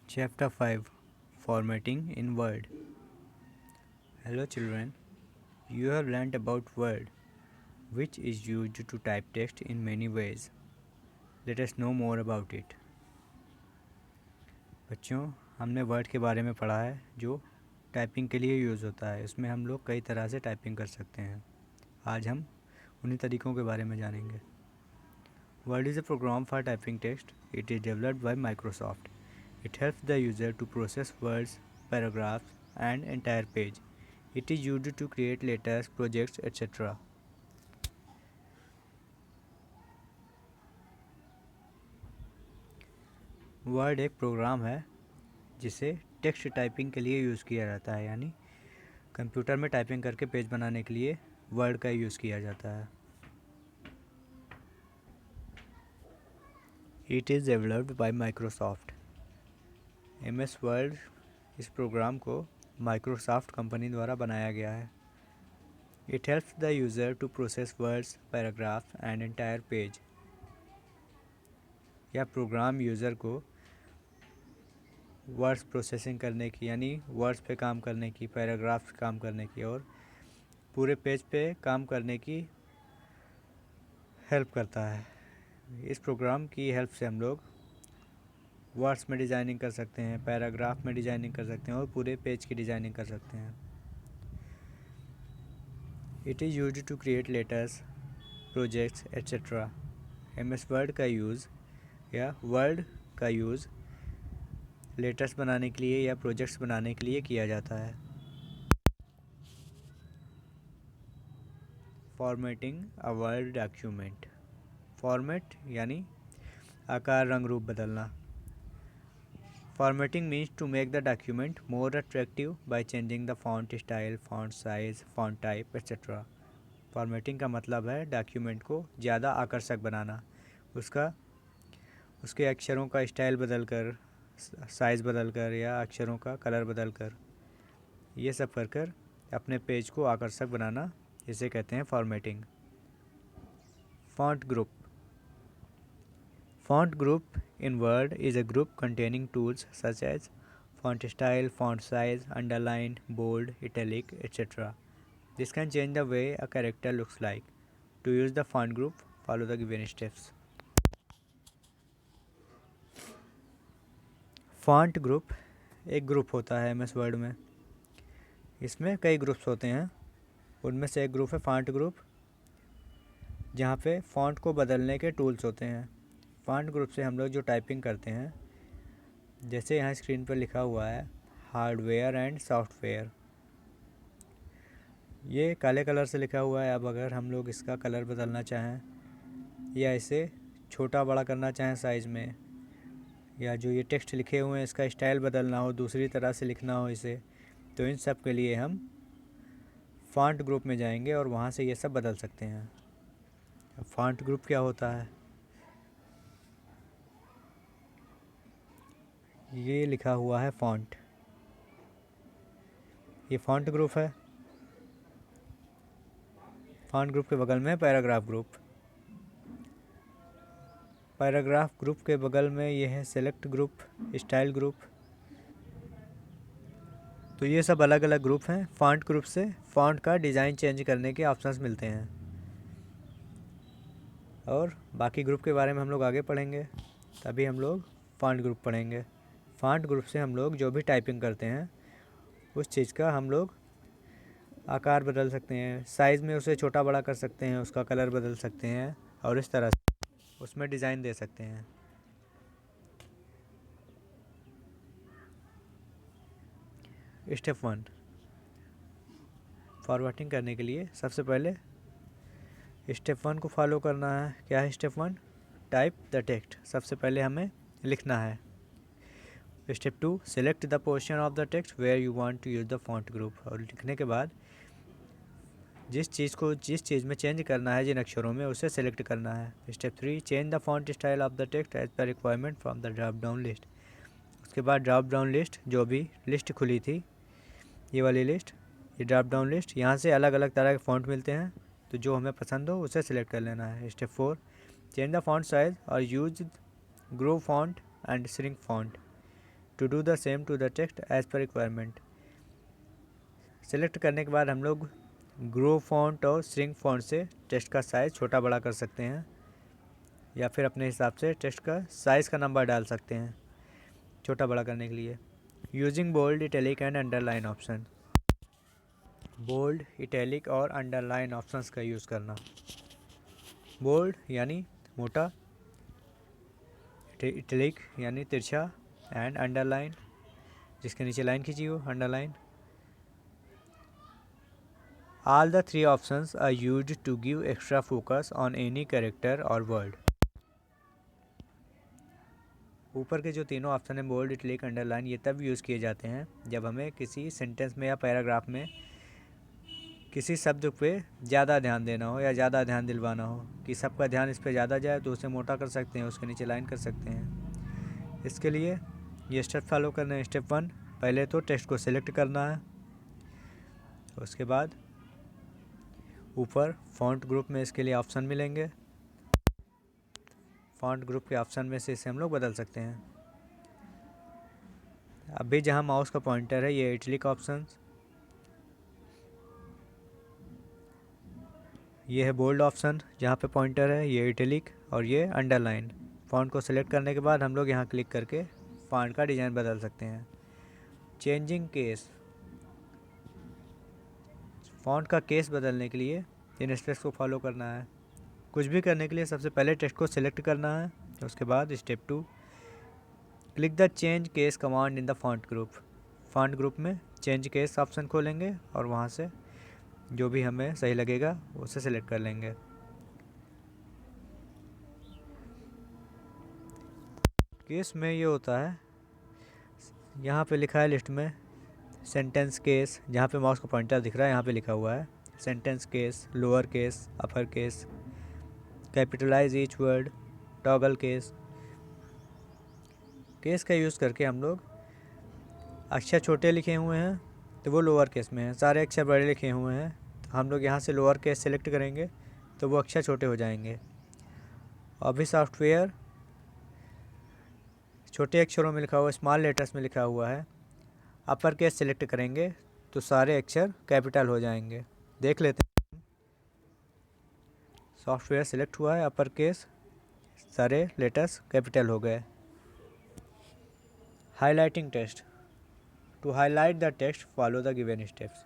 Chapter 5 Formatting in Word. Hello children, you have learnt about Word, which is used to type text in many ways. Let us know more about it. बच्चों, हमने word के बारे में पढ़ा है जो typing के लिए यूज़ होता है। इसमें हम लोग कई तरह से टाइपिंग कर सकते हैं। आज हम उन्हीं तरीक़ों के बारे में जानेंगे। Word is a program for typing text. It is developed by Microsoft. It helps the user to process words, paragraphs, and entire page. It is used to create letters, projects, etc. Word एक program है जिसे text typing के लिए use किया जाता है, यानी computer में टाइपिंग करके पेज बनाने के लिए वर्ड का यूज़ किया जाता है। It is developed by Microsoft. MS word इस प्रोग्राम को माइक्रोसॉफ्ट कंपनी द्वारा बनाया गया है। It helps the user to process words, paragraph and entire page. यह प्रोग्राम यूज़र को वर्ड्स प्रोसेसिंग करने की, यानी वर्ड्स पे काम करने की, पैराग्राफ पे काम करने की और पूरे पेज पे काम करने की हेल्प करता है। इस प्रोग्राम की हेल्प से हम लोग वर्ड्स में डिज़ाइनिंग कर सकते हैं, पैराग्राफ में डिज़ाइनिंग कर सकते हैं और पूरे पेज की डिज़ाइनिंग कर सकते हैं। It is used to create letters, projects etcetera. MS word का यूज़ या वर्ड का यूज़ लेटर्स बनाने के लिए या प्रोजेक्ट्स बनाने के लिए किया जाता है। Formatting a word document. Format यानी आकार, रंग, रूप बदलना। Formatting means to make the document more attractive by changing the font style, font size, font type, etc. Formatting का मतलब है डॉक्यूमेंट को ज़्यादा आकर्षक बनाना, उसके अक्षरों का स्टाइल बदलकर, साइज़ बदलकर या अक्षरों का कलर बदलकर, ये सब कर अपने पेज को आकर्षक बनाना, इसे कहते हैं formatting. Font group. Font group in Word is a group containing tools such as font style, font size, underline, bold, italic, etc. This can change the way a character looks like. To use the font group, follow the given steps. Font group एक group होता है MS word में। इसमें कई groups होते हैं, उनमें से एक ग्रुप है फॉन्ट ग्रुप, जहाँ पे फॉन्ट को बदलने के टूल्स होते हैं। फॉन्ट ग्रुप से हम लोग जो टाइपिंग करते हैं, जैसे यहाँ स्क्रीन पर लिखा हुआ है हार्डवेयर एंड सॉफ्टवेयर, ये काले कलर से लिखा हुआ है। अब अगर हम लोग इसका कलर बदलना चाहें या इसे छोटा बड़ा करना चाहें साइज़ में, या जो ये टेक्स्ट लिखे हुए हैं इसका स्टाइल बदलना हो, दूसरी तरह से लिखना हो इसे, तो इन सब के लिए हम फॉन्ट ग्रुप में जाएंगे और वहाँ से ये सब बदल सकते हैं। अब फॉन्ट ग्रुप क्या होता है? ये लिखा हुआ है फॉन्ट, ये फॉन्ट ग्रुप है। फॉन्ट ग्रुप के बगल में पैराग्राफ ग्रुप। पैराग्राफ ग्रुप के बगल में ये है सेलेक्ट ग्रुप, स्टाइल ग्रुप। तो ये सब अलग अलग ग्रुप हैं। फॉन्ट ग्रुप से फॉन्ट का डिज़ाइन चेंज करने के ऑप्शंस मिलते हैं, और बाकी ग्रुप के बारे में हम लोग आगे पढ़ेंगे। तभी हम लोग फॉन्ट ग्रुप पढ़ेंगे। फॉन्ट ग्रुप से हम लोग जो भी टाइपिंग करते हैं उस चीज़ का हम लोग आकार बदल सकते हैं, साइज़ में उसे छोटा बड़ा कर सकते हैं, उसका कलर बदल सकते हैं और इस तरह से उसमें डिज़ाइन दे सकते हैं। स्टेप 1, फॉरवर्डिंग करने के लिए सबसे पहले स्टेप 1 को फॉलो करना है। क्या है स्टेप 1? Type the text. सबसे पहले हमें लिखना है। Step 2, select the portion of the text where you want to use the font group. और लिखने के बाद जिस चीज़ में चेंज करना है, जिन अक्षरों में, उसे सेलेक्ट करना है। Step 3, change the font style of the text as per requirement from the drop down list. उसके बाद ड्रॉप डाउन लिस्ट, जो भी लिस्ट खुली थी, ये वाली लिस्ट, ये ड्रॉप डाउन लिस्ट, यहाँ से अलग अलग तरह के फ़ॉन्ट मिलते हैं, तो जो हमें पसंद हो उसे सिलेक्ट कर लेना है। Step 4, change the font size और use grow font and shrink font. To do the same to the text as per requirement. Select करने के बाद हम लोग ग्रो फॉन्ट और श्रिंक फॉन्ट से टेक्स्ट का साइज़ छोटा बड़ा कर सकते हैं, या फिर अपने हिसाब से टेक्स्ट का साइज़ का नंबर डाल सकते हैं छोटा बड़ा करने के लिए। Using bold, italic and underline option. Bold, italic और अंडरलाइन ऑप्शंस का यूज़ करना। बोल्ड यानी मोटा, इटैलिक यानी तिरछा, एंड अंडरलाइन जिसके नीचे लाइन खींची हो, underline. All the three options are used to give extra focus on any character or word. ऊपर के जो तीनों ऑप्शन हैं बोल्ड, इटैलिक, अंडरलाइन, ये तब यूज़ किए जाते हैं जब हमें किसी सेंटेंस में या पैराग्राफ में किसी शब्द पे ज़्यादा ध्यान देना हो या ज़्यादा ध्यान दिलवाना हो कि सबका ध्यान इस पे ज़्यादा जाए, तो उसे मोटा कर सकते हैं, उसके नीचे लाइन कर सकते हैं। इसके लिए ये स्टेप फॉलो करना है। स्टेप 1, पहले तो टेक्स्ट को सिलेक्ट करना है, उसके बाद ऊपर फॉन्ट ग्रुप में इसके लिए ऑप्शन मिलेंगे। फॉन्ट ग्रुप के ऑप्शन में से इसे हम लोग बदल सकते हैं। अभी जहां माउस का पॉइंटर है ये इटैलिक ऑप्शन, ये है बोल्ड ऑप्शन जहां पे पॉइंटर है, ये इटैलिक, और ये अंडरलाइन। फॉन्ट को सिलेक्ट करने के बाद हम लोग यहाँ क्लिक करके फॉन्ट का डिज़ाइन बदल सकते हैं। चेंजिंग केस, फॉन्ट का केस बदलने के लिए इन स्टेप्स को फॉलो करना है। कुछ भी करने के लिए सबसे पहले टेक्स्ट को सिलेक्ट करना है, उसके बाद step 2, click the change case command in the font group. Font group में चेंज केस ऑप्शन खोलेंगे और वहाँ से जो भी हमें सही लगेगा उसे सिलेक्ट कर लेंगे। केस में ये होता है, यहाँ पे लिखा है लिस्ट में सेंटेंस केस, जहाँ पे माउस का पॉइंटर दिख रहा है यहाँ पे लिखा हुआ है sentence case, lower case, upper case, capitalize each word, toggle case. Case का यूज़ करके हम लोग अक्षर छोटे लिखे हुए हैं तो वो लोअर केस में हैं, सारे अक्षर बड़े लिखे हुए हैं तो हम लोग यहाँ से लोअर केस सेलेक्ट करेंगे तो वो अक्षर छोटे हो जाएंगे। अभी सॉफ्टवेयर छोटे अक्षरों में लिखा हुआ, स्मॉल लेटर्स में लिखा हुआ है, अपर केस सेलेक्ट करेंगे तो सारे अक्षर कैपिटल हो जाएंगे। देख लेते हैं। सॉफ्टवेयर सेलेक्ट हुआ है, अपर केस, सारे लेटर्स कैपिटल हो गए। Highlighting text, to highlight the text follow the given steps.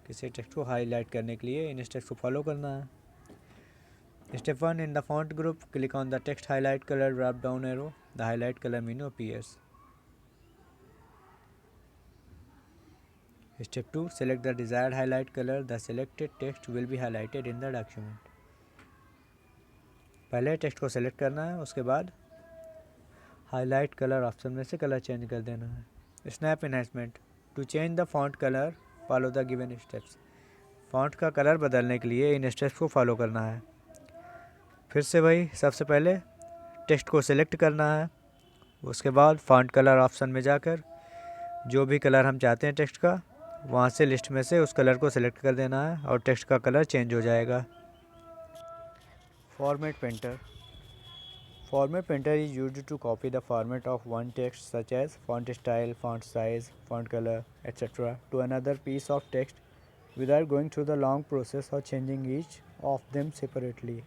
किसी टेक्स्ट को हाईलाइट करने के लिए इन स्टेप्स को फॉलो करना है। Step 1, in the font group click on the text highlight colour drop down arrow, the highlight colour menu appears. Step 2, select the desired highlight color. The selected text will be highlighted in the document. पहले text को select करना है, उसके बाद highlight colour option में से colour change कर देना है। Snap enhancement, to change the font colour follow the given steps. Font का कलर बदलने के लिए इन स्टेप्स को फॉलो करना है। फिर से वही, सबसे पहले टेक्स्ट को सिलेक्ट करना है, उसके बाद फॉन्ट कलर ऑप्शन में जाकर जो भी कलर हम चाहते हैं टेक्स्ट का, वहाँ से लिस्ट में से उस कलर को सिलेक्ट कर देना है और टेक्स्ट का कलर चेंज हो जाएगा। Format painter, format painter is used to copy the format of one text such as font style, font size, font colour etcetera to another piece of text without going through the long process और changing each of them separately.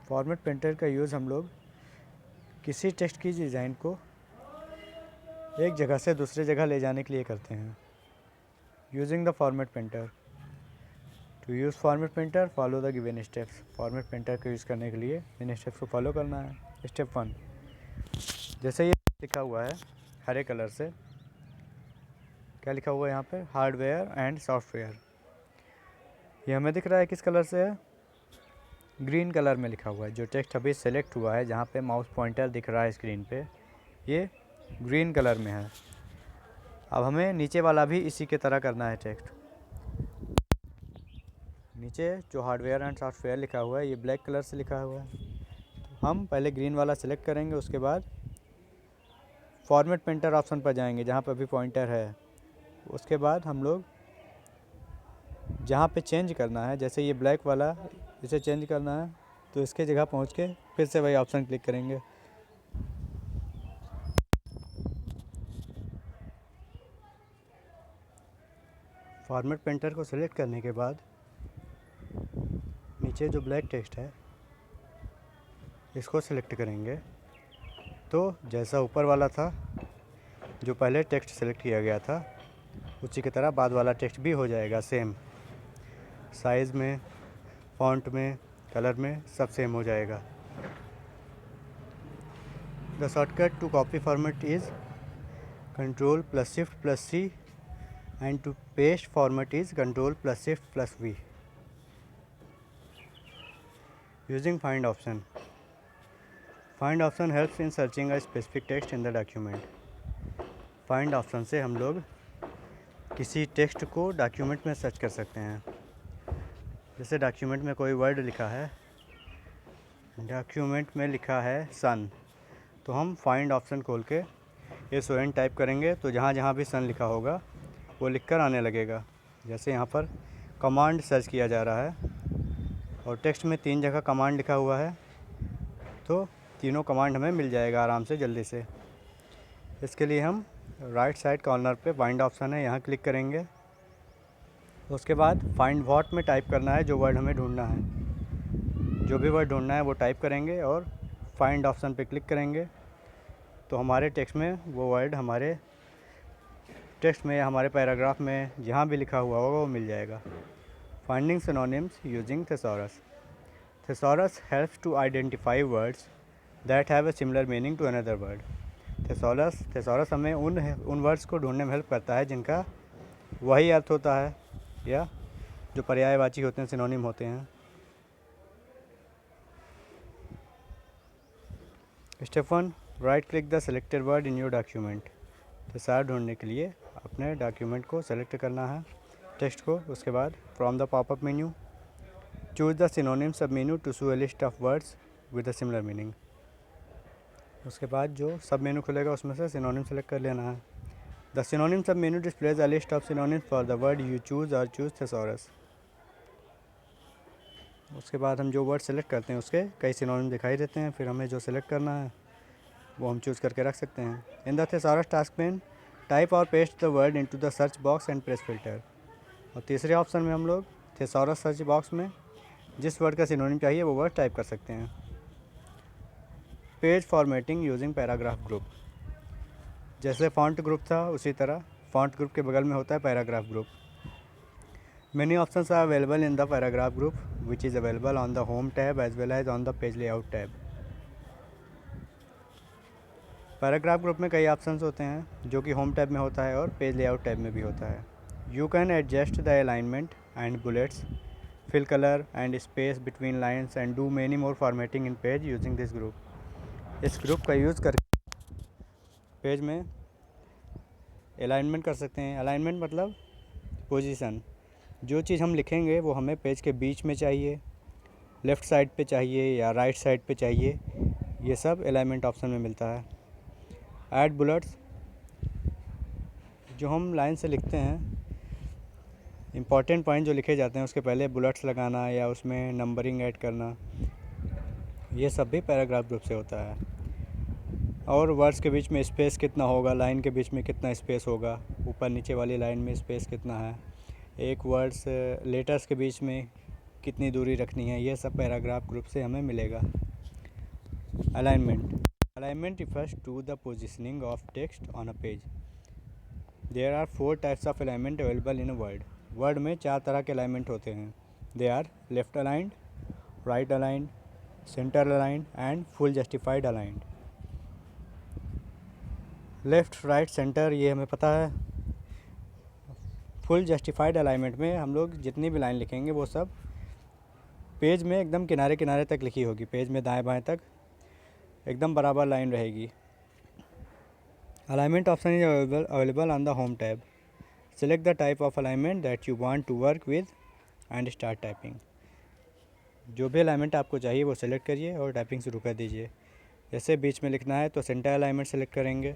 Format painter का use हम लोग किसी text की design को एक जगह से दूसरी जगह ले जाने के लिए करते हैं। Using the format painter, to use format painter follow the given steps. Format painter को यूज़ करने के लिए इन स्टेप्स को फॉलो करना है। स्टेप 1, जैसे ये लिखा हुआ है हरे कलर से, क्या लिखा हुआ है यहाँ पे, हार्डवेयर एंड सॉफ्टवेयर। ये हमें दिख रहा है किस कलर से है, ग्रीन कलर में लिखा हुआ है। जो टेक्स्ट अभी सेलेक्ट हुआ है, जहाँ पे माउस पॉइंटर दिख रहा है स्क्रीन पे, ये ग्रीन कलर में है। अब हमें नीचे वाला भी इसी के तरह करना है। टेक्स्ट नीचे जो हार्डवेयर एंड सॉफ्टवेयर लिखा हुआ है ये ब्लैक कलर से लिखा हुआ है, तो हम पहले ग्रीन वाला सिलेक्ट करेंगे, उसके बाद फॉर्मेट पेंटर ऑप्शन पर जाएंगे जहाँ पर अभी पॉइंटर है। उसके बाद हम लोग जहाँ पे चेंज करना है, जैसे ये ब्लैक वाला, इसे चेंज करना है तो इसके जगह पहुँच के फिर से वही ऑप्शन क्लिक करेंगे। फॉर्मेट पेंटर को सिलेक्ट करने के बाद नीचे जो ब्लैक टेक्स्ट है इसको सिलेक्ट करेंगे तो जैसा ऊपर वाला था, जो पहले टेक्स्ट सिलेक्ट किया गया था, उसी की तरह बाद वाला टेक्स्ट भी हो जाएगा सेम साइज़ में, फॉन्ट में, कलर में, सब सेम हो जाएगा। The shortcut to copy format is Ctrl+Shift+C and to paste format is Ctrl+Shift+V. Using find option. Find option helps in searching a specific text in the document. Find option से हम लोग किसी text को document में search कर सकते हैं। जैसे डॉक्यूमेंट में कोई वर्ड लिखा है, डॉक्यूमेंट में लिखा है सन, तो हम फाइंड ऑप्शन खोल के SON टाइप करेंगे तो जहाँ जहाँ भी सन लिखा होगा वो लिखकर आने लगेगा। जैसे यहाँ पर कमांड सर्च किया जा रहा है और टेक्स्ट में 3 जगह कमांड लिखा हुआ है, तो तीनों कमांड हमें मिल जाएगा आराम से, जल्दी से। इसके लिए हम राइट साइड कॉर्नर पे फाइंड ऑप्शन है, यहाँ क्लिक करेंगे। उसके बाद फाइंड व्हाट में टाइप करना है जो वर्ड हमें ढूंढना है। जो भी वर्ड ढूंढना है वो टाइप करेंगे और फाइंड ऑप्शन पे क्लिक करेंगे तो हमारे टेक्स्ट में वो वर्ड हमारे टेक्स्ट में, हमारे पैराग्राफ में जहाँ भी लिखा हुआ होगा वो मिल जाएगा। Finding synonyms using thesaurus. Thesaurus helps to identify words that have a similar meaning to another word. thesaurus हमें उन वर्ड्स को ढूंढने में हेल्प करता है जिनका वही अर्थ होता है या जो पर्यायवाची होते हैं, सिनोनिम होते हैं। Step 1, right click the selected word in your document. thesaurus ढूंढने के लिए अपने डॉक्यूमेंट को सेलेक्ट करना है, टेक्स्ट को। उसके बाद from the popup menu choose the synonym submenu to show a list of words with a similar meaning. उसके बाद जो सब मेन्यू खुलेगा उसमें से सिनोनिम सेलेक्ट कर लेना है। द सिनोनिम सब menu displays a list of synonyms for the word you choose और चूज thesaurus। उसके बाद हम जो वर्ड सेलेक्ट करते हैं उसके कई सिनोनिम दिखाई देते हैं, फिर हमें जो सेलेक्ट करना है वो हम चूज़ करके रख सकते हैं। In the thesaurus task pane type और paste the word into the search box and press filter. और तीसरे ऑप्शन में हम लोग thesaurus सर्च बॉक्स में जिस वर्ड का सिनोनिम चाहिए वो वर्ड टाइप कर सकते हैं। Page formatting using paragraph group. जैसे फॉन्ट ग्रुप था उसी तरह फॉन्ट ग्रुप के बगल में होता है paragraph group. Many options are available in the paragraph group, which is available on the home tab as well as on the page layout tab. Paragraph group में कई ऑप्शंस होते हैं जो कि होम टैब में होता है और पेज लेआउट टैब में भी होता है। You can adjust the alignment and bullets, fill colour and space between lines and do many more formatting in page using this group. इस ग्रुप का यूज़ करके पेज में अलाइनमेंट कर सकते हैं। अलाइनमेंट मतलब पोजीशन। जो चीज़ हम लिखेंगे वो हमें पेज के बीच में चाहिए, लेफ़्ट साइड पे चाहिए या राइट साइड पे चाहिए, ये सब अलाइनमेंट ऑप्शन में मिलता है। ऐड बुलेट्स, जो हम लाइन से लिखते हैं, इम्पॉर्टेंट पॉइंट जो लिखे जाते हैं उसके पहले बुलेट्स लगाना या उसमें नंबरिंग ऐड करना, ये सब भी पैराग्राफ ग्रुप से होता है। और वर्ड्स के बीच में स्पेस कितना होगा, लाइन के बीच में कितना स्पेस होगा, ऊपर नीचे वाली लाइन में स्पेस कितना है, एक वर्ड्स लेटर्स के बीच में कितनी दूरी रखनी है, ये सब पैराग्राफ ग्रुप से हमें मिलेगा। Alignment refers to the positioning of text on a page. There are 4 types of alignment available in a word. Word में 4 तरह के अलाइनमेंट होते हैं। They are left aligned, right aligned, center aligned and full justified aligned. Left, right, centre ये हमें पता है। Full justified alignment में हम लोग जितनी भी लाइन लिखेंगे वो सब पेज में एकदम किनारे किनारे तक लिखी होगी, पेज में दाएं बाएं तक एकदम बराबर लाइन रहेगी। Alignment option is available on the home tab. Select the type of alignment that you want to work with and start typing. जो भी अलाइनमेंट आपको चाहिए वो सेलेक्ट करिए और टाइपिंग शुरू कर दीजिए। जैसे बीच में लिखना है तो सेंटर अलाइनमेंट सेलेक्ट करेंगे,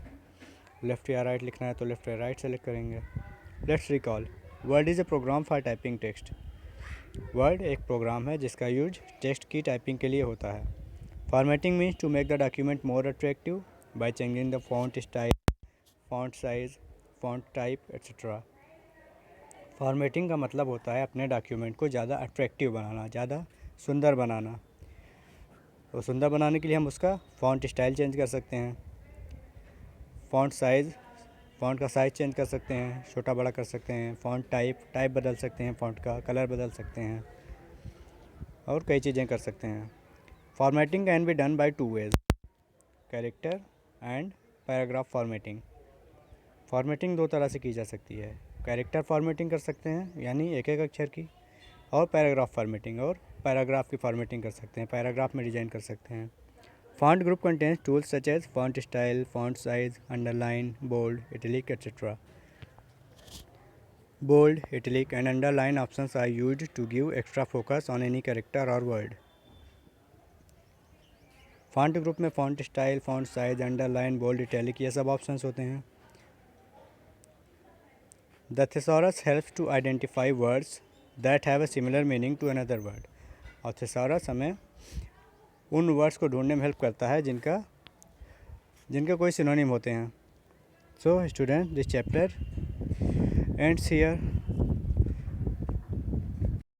लेफ़्ट या राइट लिखना है तो लेफ़्ट या राइट सेलेक्ट करेंगे। Let's recall, word is a program for typing text. Word एक प्रोग्राम है जिसका यूज टेक्स्ट की टाइपिंग के लिए होता है। Formatting means to make the document more attractive by changing the font style, font size, font type etcetera. Formatting का मतलब होता है अपने डॉक्यूमेंट को ज़्यादा अट्रैक्टिव बनाना, ज़्यादा सुंदर बनाना। तो सुंदर बनाने के लिए हम उसका फ़ॉन्ट स्टाइल चेंज कर सकते हैं, फ़ॉन्ट का साइज़ चेंज कर सकते हैं, छोटा बड़ा कर सकते हैं, फ़ॉन्ट टाइप बदल सकते हैं, फ़ॉन्ट का कलर बदल सकते हैं और कई चीज़ें कर सकते हैं। Formatting can be done by 2 ways, character and paragraph formatting. Formatting 2 तरह से की जा सकती है, कैरेक्टर फॉर्मेटिंग कर सकते हैं यानी एक एक अक्षर की, और पैराग्राफ फॉर्मेटिंग और पैराग्राफ की फॉर्मेटिंग कर सकते हैं, पैराग्राफ में डिज़ाइन कर सकते हैं। Font group contains tools such as font style, font size, underline, bold, italic etc. Bold, italic and underline options are used to give extra focus on any character or word. Font group में font style, font size, underline, bold, italic ये सब options होते हैं। The thesaurus helps to identify words that have a similar meaning to another word. और thesaurus हमें उन words को ढूंढने में हेल्प करता है जिनका कोई सिनोनिम होते हैं। So student, this chapter ends here.